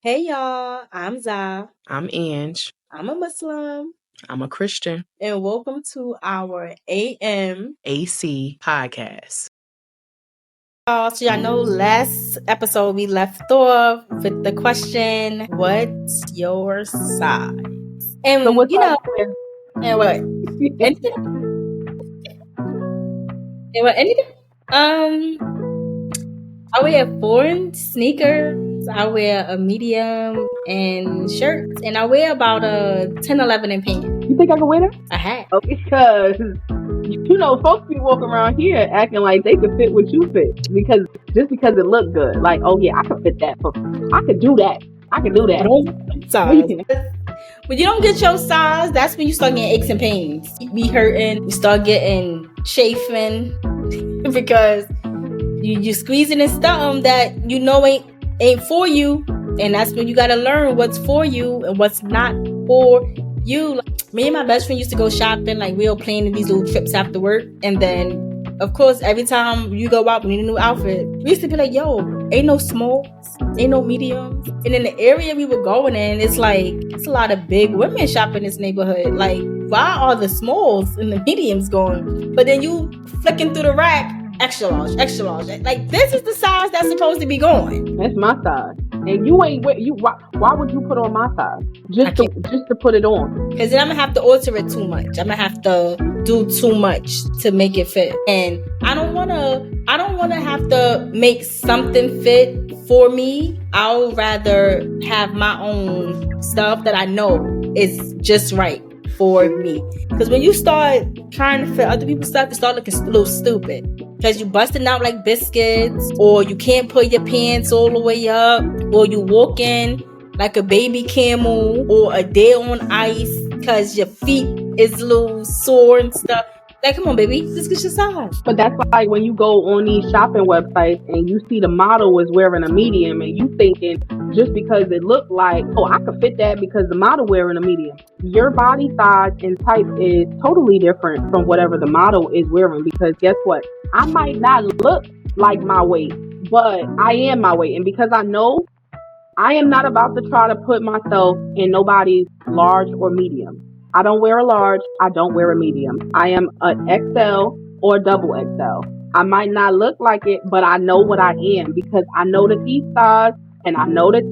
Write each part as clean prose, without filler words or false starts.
Hey y'all, I'm Zya. I'm Ange. I'm a Muslim. I'm a Christian. And welcome to our AMAC podcast. So y'all know last episode we left off with the question, what's your size? And So what's and what? Anything? And what? Anything? I wear foreign sneakers, I wear a medium and shirts, and I wear about a 10, 11 in pants. You think I can wear that? A hat. Oh, because folks be walking around here acting like they could fit what you fit because it looked good. Like, oh yeah, I could fit that. I could do that. Size. When you don't get your size, that's when you start getting aches and pains. You be hurting, you start getting chafing because you squeezing in something that you know ain't for you, and that's when you gotta learn what's for you and what's not for you. Like, me and my best friend used to go shopping, like we were planning these little trips after work, and then of course every time you go out, we need a new outfit. We used to be like, yo, ain't no smalls, ain't no mediums. And in the area we were going in, it's a lot of big women shopping in this neighborhood. Like, why are the smalls and the mediums going? But then you flicking through the rack, extra large. Like, this is the size that's supposed to be going. That's my size. And you ain't why would you put on my size? Just to put it on. Because then I'm gonna have to alter it too much. I'm gonna have to do too much to make it fit. And I don't wanna have to make something fit for me. I'll rather have my own stuff that I know is just right for me. Because when you start trying to fit other people's stuff, you start looking a little stupid. Because you busting out like biscuits, or you can't put your pants all the way up, or you walking like a baby camel, or a day on ice because your feet is a little sore and stuff. Like, come on, baby, just get your size. But that's like when you go on these shopping websites and you see the model is wearing a medium, and you thinking just because it looked like, oh, I could fit that because the model wearing a medium. Your body size and type is totally different from whatever the model is wearing, because guess what? I might not look like my weight, but I am my weight. And because I know I am not about to try to put myself in nobody's large or medium. I don't wear a large. I don't wear a medium. I am an XL or double XL. I might not look like it, but I know what I am, because I know that these size, and I know that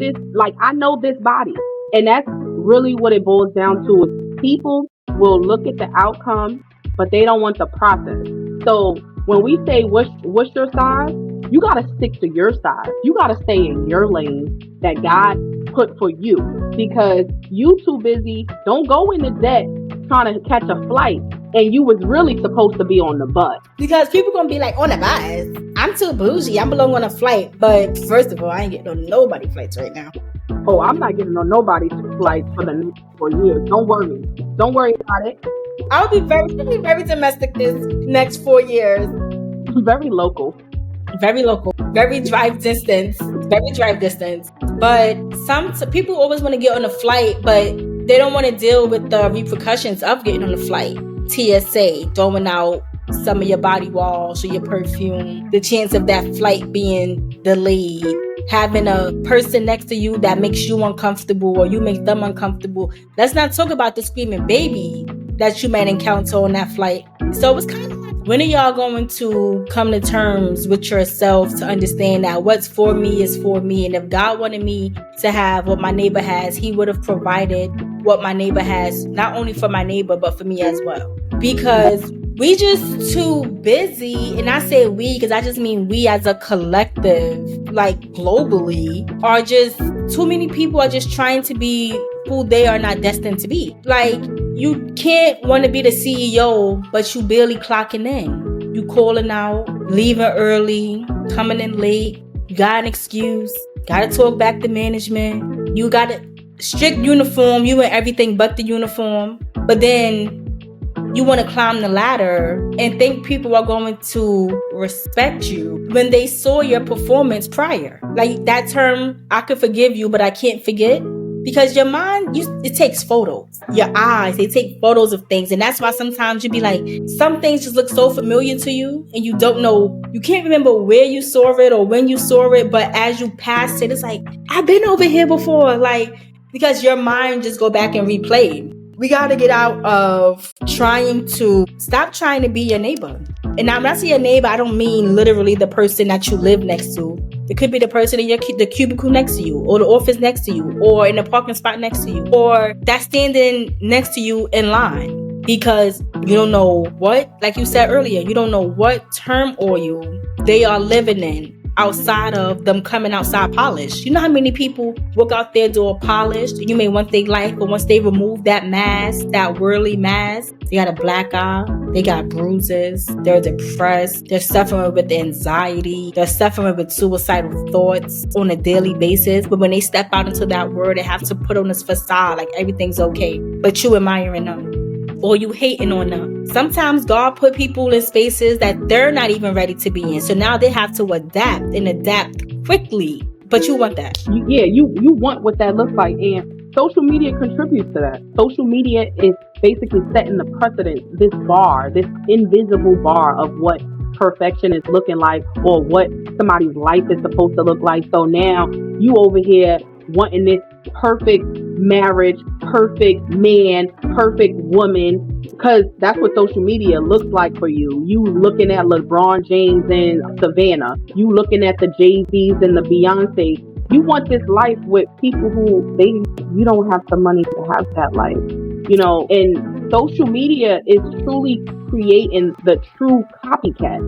I know this body. And that's really what it boils down to, is people will look at the outcome, but they don't want the process. So when we say what's your size, you got to stick to your size. You got to stay in your lane that God put for you, because you too busy. Don't go into debt trying to catch a flight, and you was really supposed to be on the bus. Because people gonna be like, on a bus? I'm too bougie. I belong on a flight. But first of all, I ain't getting on nobody flights right now. Oh, I'm not getting on nobody's flights for the next 4 years. Don't worry about it. I'll be very domestic this next 4 years. Very local. Very drive distance. But some people always want to get on a flight, but they don't want to deal with the repercussions of getting on the flight. TSA, throwing out some of your body wash or your perfume, the chance of that flight being delayed, having a person next to you that makes you uncomfortable or you make them uncomfortable. Let's not talk about the screaming baby that you might encounter on that flight. So it's kind of like, when are y'all going to come to terms with yourself to understand that what's for me is for me? And if God wanted me to have what my neighbor has, he would have provided what my neighbor has, not only for my neighbor, but for me as well. Because we just too busy, and I say we because I just mean we as a collective, like globally, are just too many people are just trying to be who they are not destined to be. Like, you can't want to be the CEO, but you barely clocking in. You calling out, leaving early, coming in late. You got an excuse. Got to talk back to management. You got a strict uniform. You in everything but the uniform. But then you want to climb the ladder and think people are going to respect you when they saw your performance prior. Like that term, I could forgive you, but I can't forget. Because your mind, it takes photos. Your eyes, they take photos of things. And that's why sometimes you be like, some things just look so familiar to you and you don't know, you can't remember where you saw it or when you saw it. But as you pass it, it's like, I've been over here before. Like, because your mind just go back and replay. We got to get out of stop trying to be your neighbor. And now when I say your neighbor, I don't mean literally the person that you live next to. It could be the person in the cubicle next to you, or the office next to you, or in the parking spot next to you, or that's standing next to you in line. Because you don't know what, like you said earlier, you don't know what turmoil they are living in outside of them coming outside polished. You know how many people walk out their door polished? You may want they like, but once they remove that mask, that whirly mask, they got a black eye, they got bruises, they're depressed, they're suffering with anxiety, they're suffering with suicidal thoughts on a daily basis. But when they step out into that world, they have to put on this facade like everything's okay, but you admiring them or you hating on them. Sometimes God put people in spaces that they're not even ready to be in. So now they have to adapt quickly. But you want that. You want what that looks like. And social media contributes to that. Social media is basically setting the precedent, this bar, this invisible bar of what perfection is looking like or what somebody's life is supposed to look like. So now you over here wanting this perfect marriage, perfect man, perfect woman, because that's what social media looks like for you. You looking at LeBron James and Savannah, you looking at the Jay-Z's and the Beyonce. You want this life with people who you don't have the money to have that life, you know. And social media is truly creating the true copycat.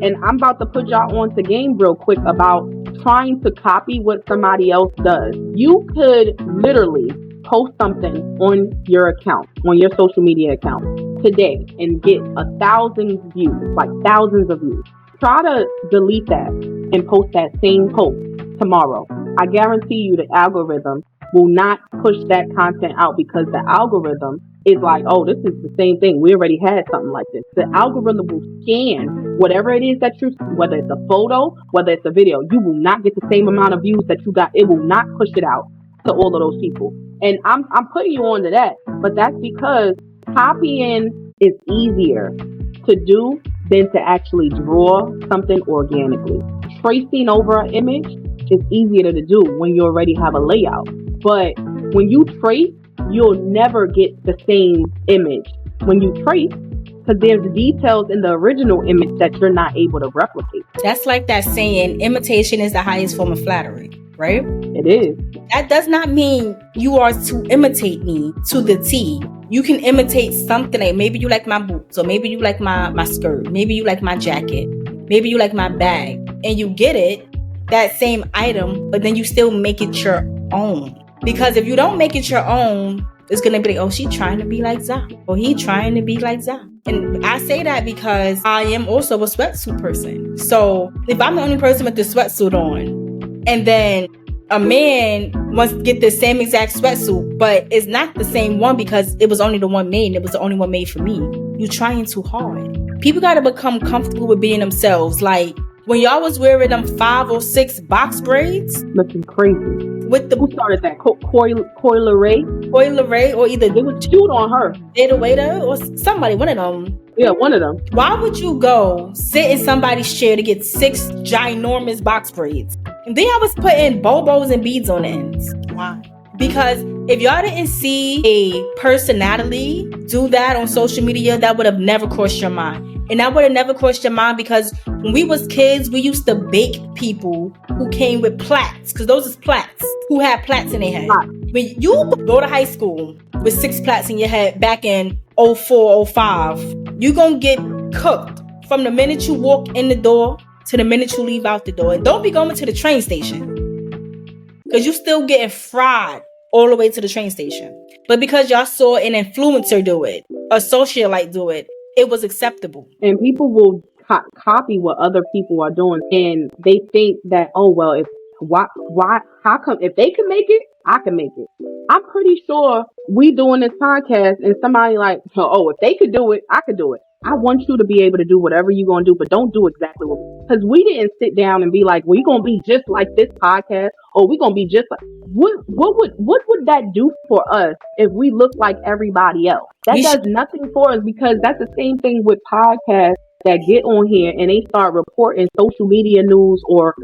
And I'm about to put y'all on to game real quick about trying to copy what somebody else does. You could literally post something on your account, on your social media account today and get 1,000 views, like thousands of views. Try to delete that and post that same post tomorrow. I guarantee you the algorithm will not push that content out because the algorithm is like, oh, this is the same thing. We already had something like this. The algorithm will scan whatever it is that whether it's a photo, whether it's a video, you will not get the same amount of views that you got. It will not push it out to all of those people. And I'm putting you on to that, but that's because copying is easier to do than to actually draw something organically. Tracing over an image is easier to do when you already have a layout. But when you trace, you'll never get the same image when you trace, because there's details in the original image that you're not able to replicate. That's like that saying, imitation is the highest form of flattery, right? It is. That does not mean you are to imitate me to the T. You can imitate something, like maybe you like my boots, or maybe you like my skirt, maybe you like my jacket, maybe you like my bag, and you get it, that same item, but then you still make it your own. Because if you don't make it your own, it's going to be like, oh, she trying to be like Zya, or he trying to be like Zya. And I say that because I am also a sweatsuit person. So if I'm the only person with the sweatsuit on, and then a man wants to get the same exact sweatsuit, but it's not the same one because it was only the one made, and it was the only one made for me. You're trying too hard. People got to become comfortable with being themselves. Like when y'all was wearing them 5 or 6 box braids, looking crazy. With the, who started that? Coyle Ray, or either it was cute on her. Ada Waiter or somebody, one of them. Yeah, one of them. Why would you go sit in somebody's chair to get 6 ginormous box braids? And then I was putting bobos and beads on the ends. Why? Because if y'all didn't see a personality do that on social media, that would have never crossed your mind. And that would have never crossed your mind because when we was kids, we used to bake people who came with plaits, because those is plaits, who had plaits in their head. When you go to high school with 6 plaits in your head back in 04, 05, you're going to get cooked from the minute you walk in the door to the minute you leave out the door. And don't be going to the train station, because you still getting fried all the way to the train station. But because y'all saw an influencer do it, a socialite do it, it was acceptable. And people will copy what other people are doing, and they think that, oh well, how come if they can make it, I can make it. I'm pretty sure we doing this podcast and somebody like, oh, if they could do it, I could do it. I want you to be able to do whatever you're going to do, but don't do exactly what, because we didn't sit down and be like, well, you're going to be just like this podcast, or we're going to be just like, what would that do for us if we look like everybody else? That does nothing for us, because that's the same thing with podcasts that get on here and they start reporting social media news, or,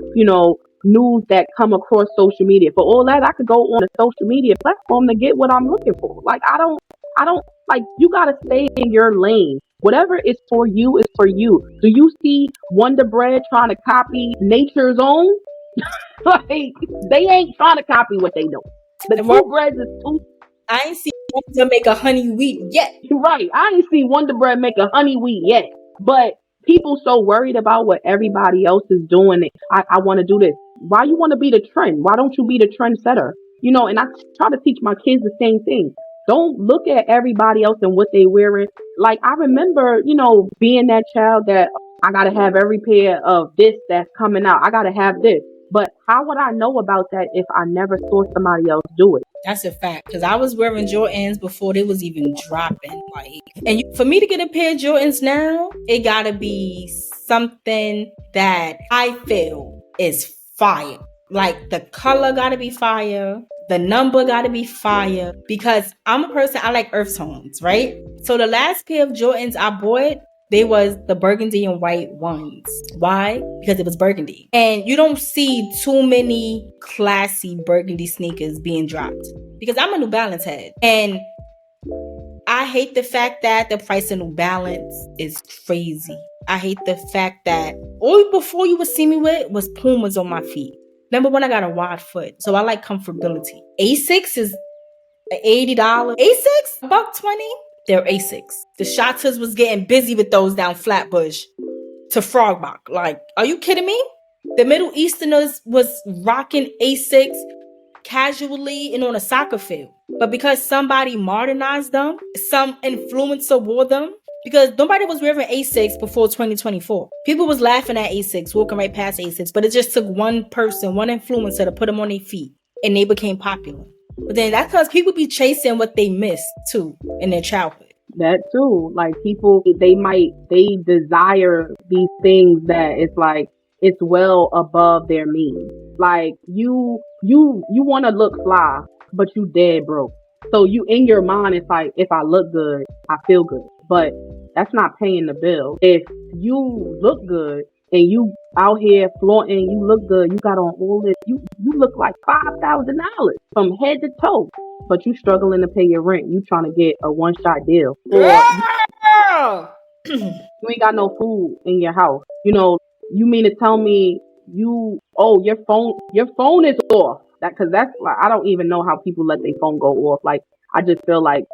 news that come across social media. For all that, I could go on a social media platform to get what I'm looking for. Like, I don't, like, you got to stay in your lane. Whatever is for you is for you. Do you see Wonder Bread trying to copy Nature's Own? Like, they ain't trying to copy what they do. The two breads is too. I ain't see Wonder make a honey wheat yet. Right. I ain't see Wonder Bread make a honey wheat yet. But people so worried about what everybody else is doing. I want to do this. Why you want to be the trend? Why don't you be the trendsetter? And I try to teach my kids the same thing. Don't look at everybody else and what they wearing. Like, I remember, being that child that I got to have every pair of this that's coming out. I got to have this. But how would I know about that if I never saw somebody else do it? That's a fact, because I was wearing Jordans before they was even dropping. And for me to get a pair of Jordans now, it gotta be something that I feel is fire. Like, the color gotta be fire, the number gotta be fire, because I'm a person, I like earth tones, right? So the last pair of Jordans I bought, they was the burgundy and white ones. Why? Because it was burgundy. And you don't see too many classy burgundy sneakers being dropped. Because I'm a New Balance head. And I hate the fact that the price of New Balance is crazy. I hate the fact that all before you would see me with was Pumas on my feet. Number one, I got a wide foot, so I like comfortability. Asics is $80. Asics? $120? They're Asics. The Shotters was getting busy with those down Flatbush to Frogmach. Like, are you kidding me? The Middle Easterners was rocking Asics casually and on a soccer field. But because somebody modernized them, some influencer wore them, because nobody was wearing Asics before 2024. People was laughing at Asics, walking right past Asics, but it just took one person, one influencer to put them on their feet, and they became popular. But then that's because people be chasing what they missed too in their childhood. That too. Like, people, they desire these things that it's like, it's well above their means. Like, you want to look fly, but you dead broke. So you, in your mind, it's like, if I look good, I feel good. But that's not paying the bill. If you look good and you out here flaunting, you look good, you got on all this, you look like $5,000 from head to toe, but you struggling to pay your rent. You trying to get a one-shot deal. Or you ain't got no food in your house. You mean to tell me your phone is off? Because that's like, I don't even know how people let their phone go off. Like, I just feel like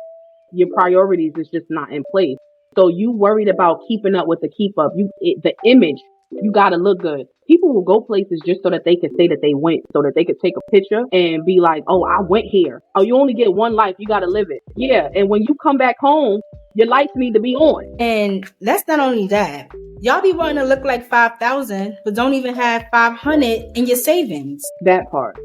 your priorities is just not in place. So you worried about keeping up with the keep up. The image, you gotta look good. People will go places just so that they can say that they went, so that they could take a picture and be like, oh, I went here. Oh, you only get one life, you gotta live it. Yeah, and when you come back home, your lights need to be on. And that's not only that. Y'all be wanting to look like 5,000, but don't even have 500 in your savings. That part.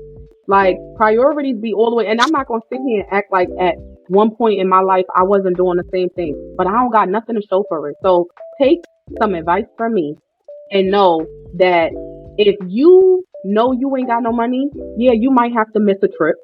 Like, priorities be all the way, and I'm not gonna sit here and act like at one point in my life I wasn't doing the same thing, but I don't got nothing to show for it. So take some advice from me and know that if you know you ain't got no money, yeah, you might have to miss a trip.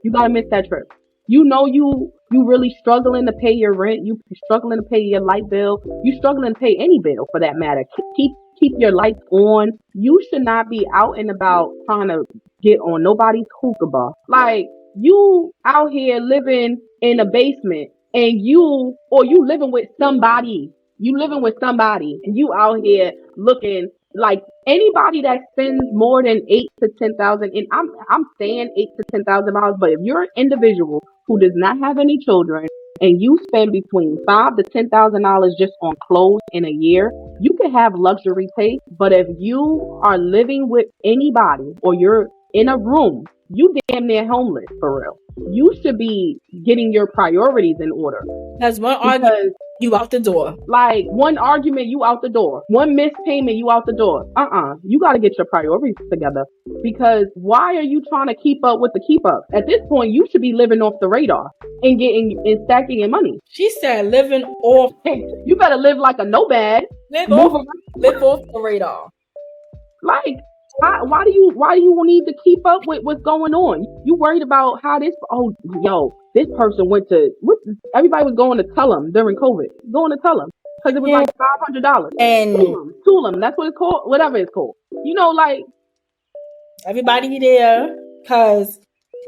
You gotta miss that trip. You know you really struggling to pay your rent, you struggling to pay your light bill, you struggling to pay any bill for that matter. Keep your lights on. You should not be out and about trying to get on nobody's hookah bar. Like, you out here living in a basement and you living with somebody. You living with somebody and you out here looking like anybody that spends more than $8,000 to $10,000. And I'm saying $8,000 to $10,000, but if you're an individual who does not have any children and you spend between $5,000 to $10,000 just on clothes in a year, you can have luxury taste. But if you are living with anybody or you're in a room you damn near homeless for real. You should be getting your priorities in order. That's one argument, you out the door. Like, one argument, you out the door. One missed payment, you out the door. You got to get your priorities together, because why are you trying to keep up with the keep up? At this point, you should be living off the radar and stacking your money. She said living off. You better live like a nomad. Live off the radar. Like, why do you need to keep up with what's going on? You worried about how this this person went to everybody was going to tell them during COVID. Going to tell them because it was like $500 and Tulum. That's what it's called. Whatever it's called. Like everybody there, because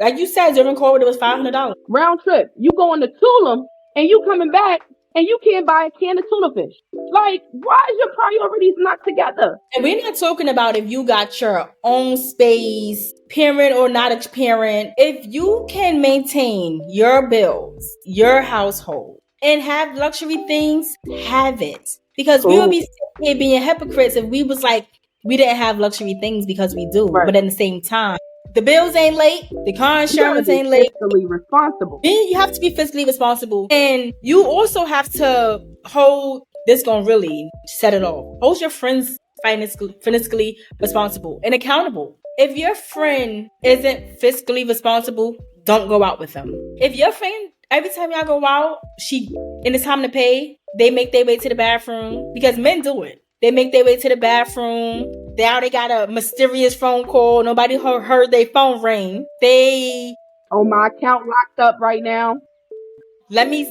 like you said, during COVID it was $500 round trip. You going to Tulum and you coming back and you can't buy a can of tuna fish. Like, why is your priorities not together? And we're not talking about if you got your own space, parent or not a parent. If you can maintain your bills, your household, and have luxury things, have it. Because we would be sitting here being hypocrites if we was like, we didn't have luxury things, because we do. Right. But at the same time, the bills ain't late. The car insurance ain't late. Fiscally responsible. You have to be fiscally responsible. And you also have to hold, this gonna really set it off. Hold your friends fiscally responsible and accountable. If your friend isn't fiscally responsible, don't go out with them. If your friend, every time y'all go out, and it's time to pay, they make their way to the bathroom, because men do it. They make their way to the bathroom. Now they got a mysterious phone call. Nobody heard their phone ring. My account locked up right now. Let me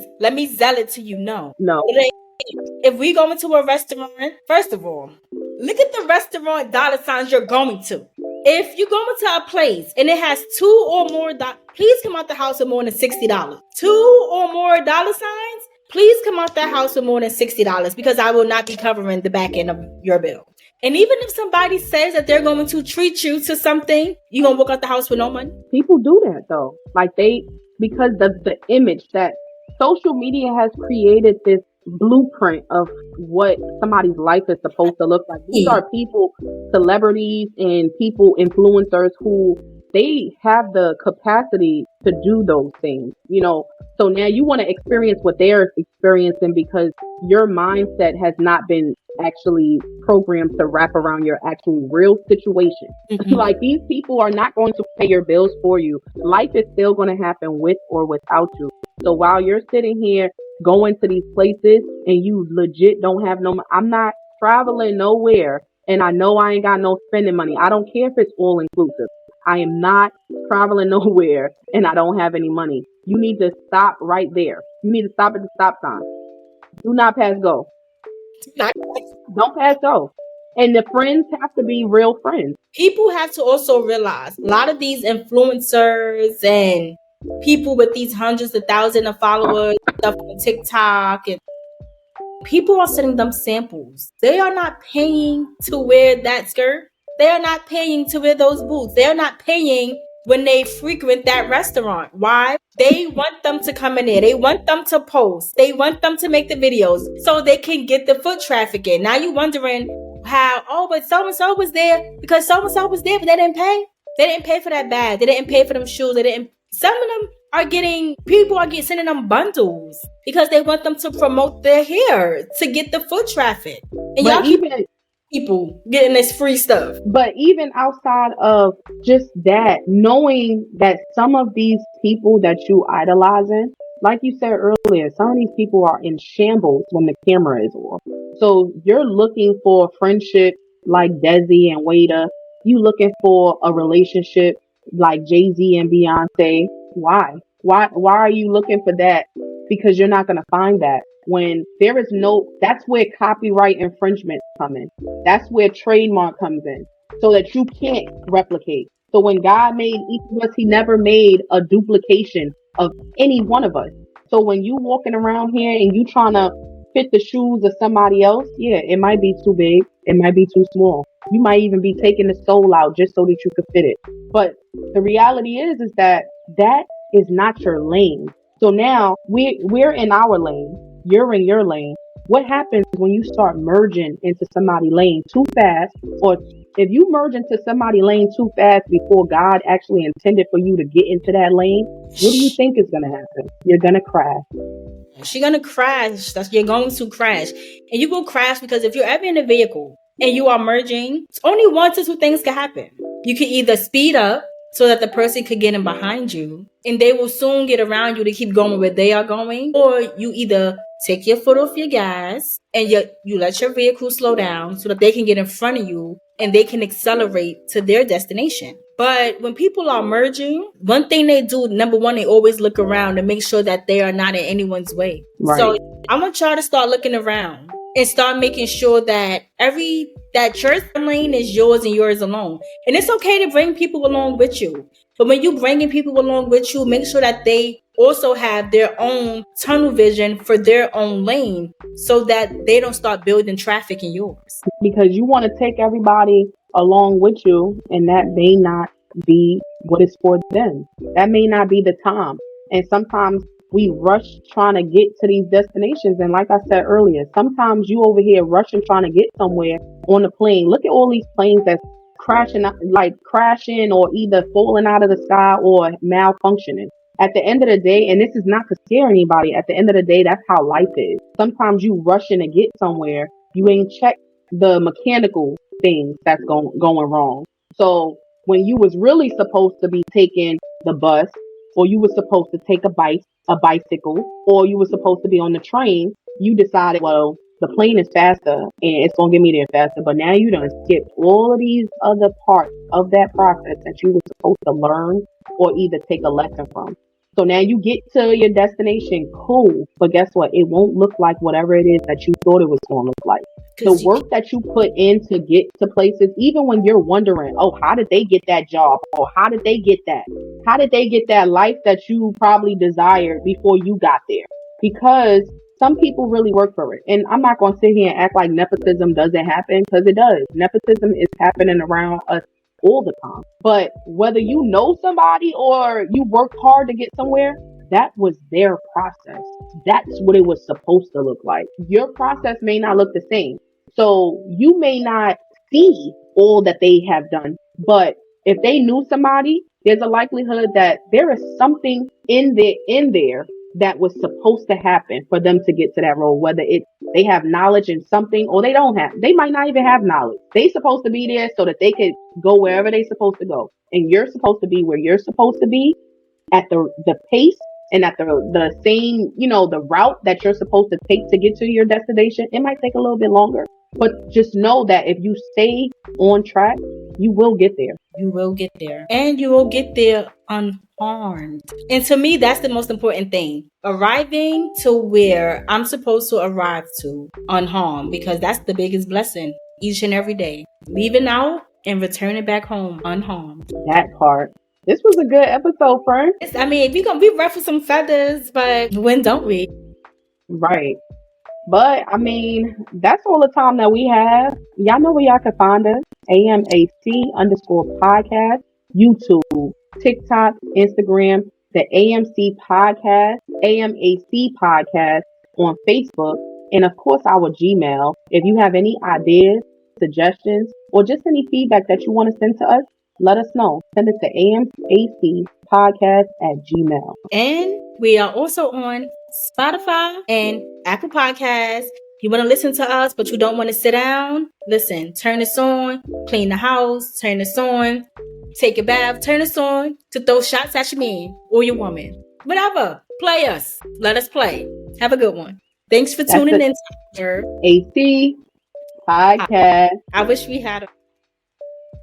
sell it to you. No. If we go into a restaurant, first of all, look at the restaurant dollar signs you're going to. If you go into a place and it has two or more, please come out the house with more than $60. Two or more dollar signs, please come out that house with more than $60, because I will not be covering the back end of your bill. And even if somebody says that they're going to treat you to something, you're going to walk out the house with no money? People do that though. Like because the image that social media has created, this blueprint of what somebody's life is supposed to look like. These are people, celebrities and people, influencers, who they have the capacity to do those things, So now you want to experience what they're experiencing, because your mindset has not been actually programmed to wrap around your actual real situation. Mm-hmm. Like, these people are not going to pay your bills for you. Life is still going to happen with or without you. So while you're sitting here going to these places and you legit don't have no money, I'm not traveling nowhere and I know I ain't got no spending money. I don't care if it's all inclusive. I am not traveling nowhere and I don't have any money. You need to stop right there. You need to stop at the stop sign. Do not pass go. Don't pass go. And the friends have to be real friends. People have to also realize a lot of these influencers and people with these hundreds of thousands of followers, stuff on TikTok, and people are sending them samples. They are not paying to wear that skirt. They are not paying to wear those boots. They are not paying when they frequent that restaurant. Why? They want them to come in there. They want them to post. They want them to make the videos so they can get the foot traffic in. Now you're wondering how, but so-and-so was there because so-and-so was there, but they didn't pay. They didn't pay for that bag. They didn't pay for them shoes. Some of them are sending them bundles because they want them to promote their hair to get the foot traffic. And y'all keep people getting this free stuff. But even outside of just that, knowing that some of these people that you idolizing, like you said earlier, some of these people are in shambles when the camera is off. So you're looking for friendship like Desi and Wada. You looking for a relationship like Jay-Z and Beyonce. Why? Why are you looking for that? Because you're not going to find that. When there is that's where copyright infringement come in. That's where trademark comes in, so that you can't replicate. So when God made each of us, he never made a duplication of any one of us. So when you walking around here and you trying to fit the shoes of somebody else, it might be too big. It might be too small. You might even be taking the sole out just so that you could fit it. But the reality is that is not your lane. So now we're in our lane. You're in your lane. What happens when you start merging into somebody's lane too fast or If you merge into somebody's lane too fast before God actually intended for you to get into that lane, what do you think is going to happen? You're going to crash. You're going to crash. You're going to crash. And you will crash because if you're ever in a vehicle and you are merging, only one or two things can happen. You can either speed up so that the person could get in behind you and they will soon get around you to keep going where they are going, or you either take your foot off your gas and you let your vehicle slow down so that they can get in front of you and they can accelerate to their destination. But when people are merging, one thing they do, number one, they always look around to make sure that they are not in anyone's way. Right. So I want y'all to start looking around and start making sure that that your lane is yours and yours alone. And it's okay to bring people along with you. But when you bringing people along with you, make sure that they also have their own tunnel vision for their own lane so that they don't start building traffic in yours. Because you want to take everybody along with you, and that may not be what is for them. That may not be the time. And sometimes we rush trying to get to these destinations. And like I said earlier, sometimes you over here rushing trying to get somewhere on the plane. Look at all these planes that's crashing or either falling out of the sky or malfunctioning. At the end of the day, and this is not to scare anybody, at the end of the day, that's how life is. Sometimes you rushing to get somewhere, you ain't checked the mechanical things that's going wrong. So when you was really supposed to be taking the bus, or you were supposed to take a bicycle, or you were supposed to be on the train, you decided, well, the plane is faster and it's going to get me there faster. But now you done skipped all of these other parts of that process that you were supposed to learn or either take a lesson from. So now you get to your destination, cool. But guess what? It won't look like whatever it is that you thought it was going to look like. The work that you put in to get to places, even when you're wondering, oh, how did they get that job? Or how did they get that? How did they get that life that you probably desired before you got there? Because some people really work for it. And I'm not going to sit here and act like nepotism doesn't happen, because it does. Nepotism is happening around us all the time. But whether you know somebody or you work hard to get somewhere, that was their process. That's what it was supposed to look like. Your process may not look the same. So you may not see all that they have done, but if they knew somebody, there's a likelihood that there is something in there that was supposed to happen for them to get to that role, whether they have knowledge in something or they don't have. They might not even have knowledge. They supposed to be there so that they could go wherever they supposed to go. And you're supposed to be where you're supposed to be at the pace and at the same, the route that you're supposed to take to get to your destination. It might take a little bit longer, but just know that if you stay on track, you will get there. You will get there. And you will get there unharmed. And to me, that's the most important thing. Arriving to where I'm supposed to arrive to unharmed, because that's the biggest blessing each and every day. Leaving out and returning back home unharmed. That part. This was a good episode, friend. I mean, we ruffle some feathers, but when don't we? Right. But, I mean, that's all the time that we have. Y'all know where y'all can find us. AMAC_podcast, YouTube, TikTok, Instagram, the AMC podcast, AMAC podcast on Facebook, and of course our Gmail. If you have any ideas, suggestions, or just any feedback that you want to send to us, let us know. Send it to amacpodcast@gmail. And we are also on Spotify and Apple Podcasts. You want to listen to us, but you don't want to sit down? Listen, turn this on, clean the house, turn this on, take a bath, turn this on to throw shots at your man or your woman. Whatever. Play us. Let us play. Have a good one. Thanks for tuning in. AC Podcast. I wish we had a